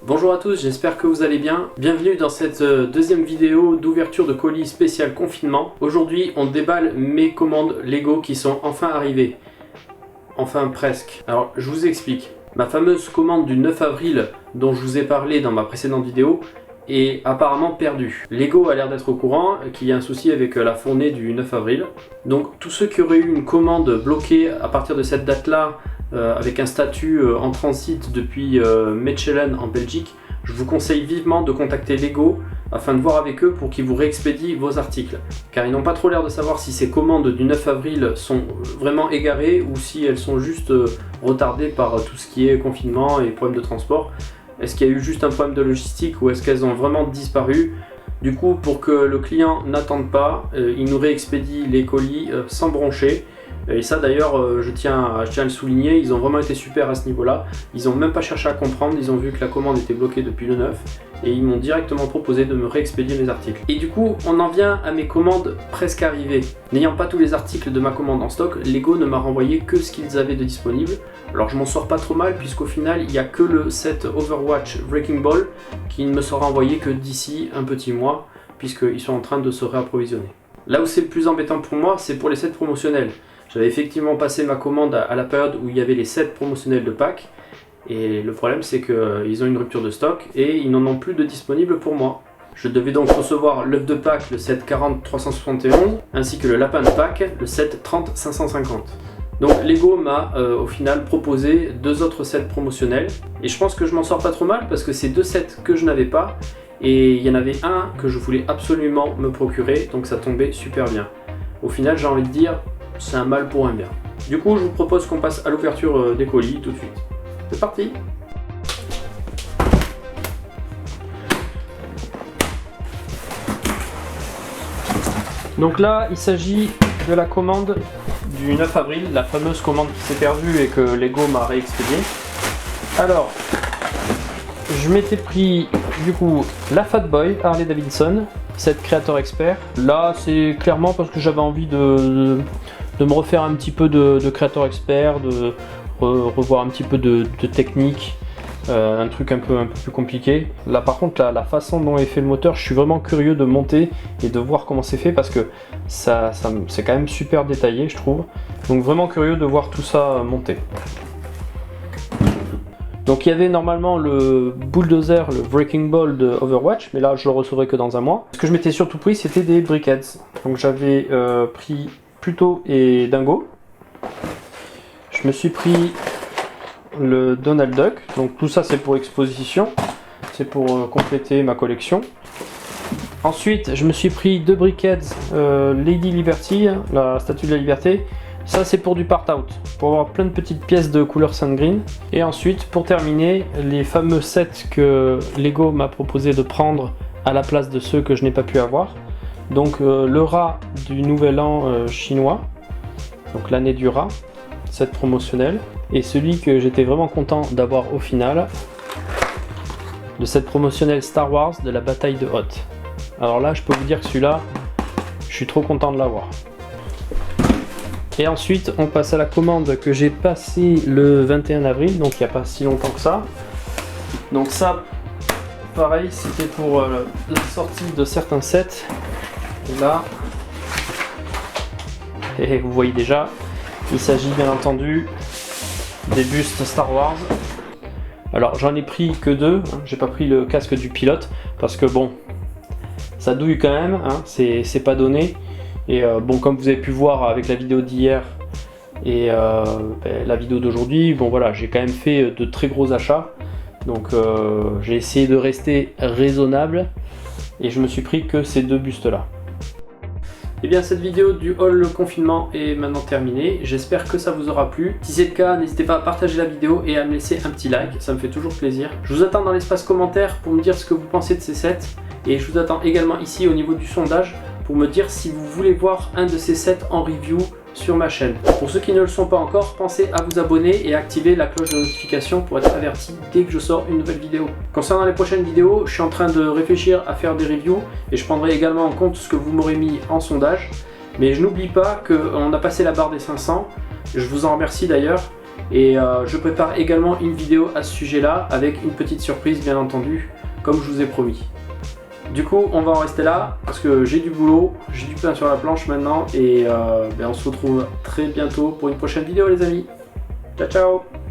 Bonjour à tous, j'espère que vous allez bien. Bienvenue dans cette deuxième vidéo d'ouverture de colis spécial confinement. Aujourd'hui, on déballe mes commandes Lego qui sont enfin arrivées. Enfin presque. Alors, je vous explique. Ma fameuse commande du 9 avril dont je vous ai parlé dans ma précédente vidéo est apparemment perdue. Lego a l'air d'être au courant qu'il y a un souci avec la fournée du 9 avril. Donc tous ceux qui auraient eu une commande bloquée à partir de cette date-là, avec un statut en transit depuis Mechelen en Belgique, je vous conseille vivement de contacter Lego afin de voir avec eux pour qu'ils vous réexpédient vos articles. Car ils n'ont pas trop l'air de savoir si ces commandes du 9 avril sont vraiment égarées ou si elles sont juste retardées par tout ce qui est confinement et problèmes de transport. Est-ce qu'il y a eu juste un problème de logistique ou est-ce qu'elles ont vraiment disparu? Du coup, pour que le client n'attende pas, il nous réexpédie les colis sans broncher. Et ça d'ailleurs, je tiens à le souligner, ils ont vraiment été super à ce niveau-là. Ils n'ont même pas cherché à comprendre, ils ont vu que la commande était bloquée depuis le 9 et ils m'ont directement proposé de me réexpédier mes articles. Et du coup, on en vient à mes commandes presque arrivées. N'ayant pas tous les articles de ma commande en stock, Lego ne m'a renvoyé que ce qu'ils avaient de disponible. Alors je m'en sors pas trop mal puisqu'au final, il n'y a que le set Overwatch Wrecking Ball qui ne me sera envoyé que d'ici un petit mois puisqu'ils sont en train de se réapprovisionner. Là où c'est le plus embêtant pour moi, c'est pour les sets promotionnels. J'avais effectivement passé ma commande à la période où il y avait les sets promotionnels de Pâques. Et le problème c'est qu'ils ont une rupture de stock et ils n'en ont plus de disponible pour moi. Je devais donc recevoir l'œuf de Pâques, le set 40-371, ainsi que le lapin de Pâques, le set 30-550. Donc Lego m'a au final proposé deux autres sets promotionnels. Et je pense que je m'en sors pas trop mal parce que c'est deux sets que je n'avais pas. Et il y en avait un que je voulais absolument me procurer, donc ça tombait super bien. Au final j'ai envie de dire, c'est un mal pour un bien. Du coup je vous propose qu'on passe à l'ouverture des colis tout de suite. C'est parti! Donc là il s'agit de la commande du 9 avril, la fameuse commande qui s'est perdue et que Lego m'a réexpédiée. Alors, je m'étais pris du coup la Fat Boy Harley Davidson, cette Creator Expert. Là c'est clairement parce que j'avais envie de me refaire un petit peu de Creator Expert, de revoir un petit peu de technique, un truc un peu plus compliqué. Là par contre la façon dont est fait le moteur, je suis vraiment curieux de monter et de voir comment c'est fait parce que c'est quand même super détaillé je trouve. Donc vraiment curieux de voir tout ça monter. Donc il y avait normalement le bulldozer, le Wrecking Ball de Overwatch, mais là je le recevrai que dans un mois. Ce que je m'étais surtout pris c'était des briquettes. Donc j'avais pris Pluto et Dingo. Je me suis pris le Donald Duck, donc tout ça c'est pour exposition, c'est pour compléter ma collection. Ensuite je me suis pris deux briquettes Lady Liberty, la statue de la liberté. Ça c'est pour du part-out, pour avoir plein de petites pièces de couleur sand green. Et ensuite pour terminer, les fameux sets que Lego m'a proposé de prendre à la place de ceux que je n'ai pas pu avoir. Donc le rat du nouvel an chinois, donc l'année du rat, set promotionnel. Et celui que j'étais vraiment content d'avoir au final, le set promotionnel Star Wars de la bataille de Hoth. Alors là je peux vous dire que celui-là, je suis trop content de l'avoir. Et ensuite on passe à la commande que j'ai passée le 21 avril, donc il n'y a pas si longtemps que ça. Donc ça, pareil, c'était pour la sortie de certains sets. Et là, et vous voyez déjà, il s'agit bien entendu des bustes Star Wars. Alors j'en ai pris que deux, hein. J'ai pas pris le casque du pilote parce que bon, ça douille quand même, hein. C'est pas donné. Et bon, comme vous avez pu voir avec la vidéo d'hier et la vidéo d'aujourd'hui, bon voilà, j'ai quand même fait de très gros achats. Donc j'ai essayé de rester raisonnable et je me suis pris que ces deux bustes là. Et bien cette vidéo du haul confinement est maintenant terminée, j'espère que ça vous aura plu. Si c'est le cas, n'hésitez pas à partager la vidéo et à me laisser un petit like, ça me fait toujours plaisir. Je vous attends dans l'espace commentaire pour me dire ce que vous pensez de ces sets. Et je vous attends également ici au niveau du sondage pour me dire si vous voulez voir un de ces sets en review sur ma chaîne. Pour ceux qui ne le sont pas encore, pensez à vous abonner et à activer la cloche de notification pour être averti dès que je sors une nouvelle vidéo. Concernant les prochaines vidéos, je suis en train de réfléchir à faire des reviews et je prendrai également en compte ce que vous m'aurez mis en sondage. Mais je n'oublie pas qu'on a passé la barre des 500, je vous en remercie d'ailleurs. Et je prépare également une vidéo à ce sujet-là, avec une petite surprise bien entendu, comme je vous ai promis. Du coup, on va en rester là, parce que j'ai du boulot, j'ai du pain sur la planche maintenant, et on se retrouve très bientôt pour une prochaine vidéo les amis. Ciao ciao.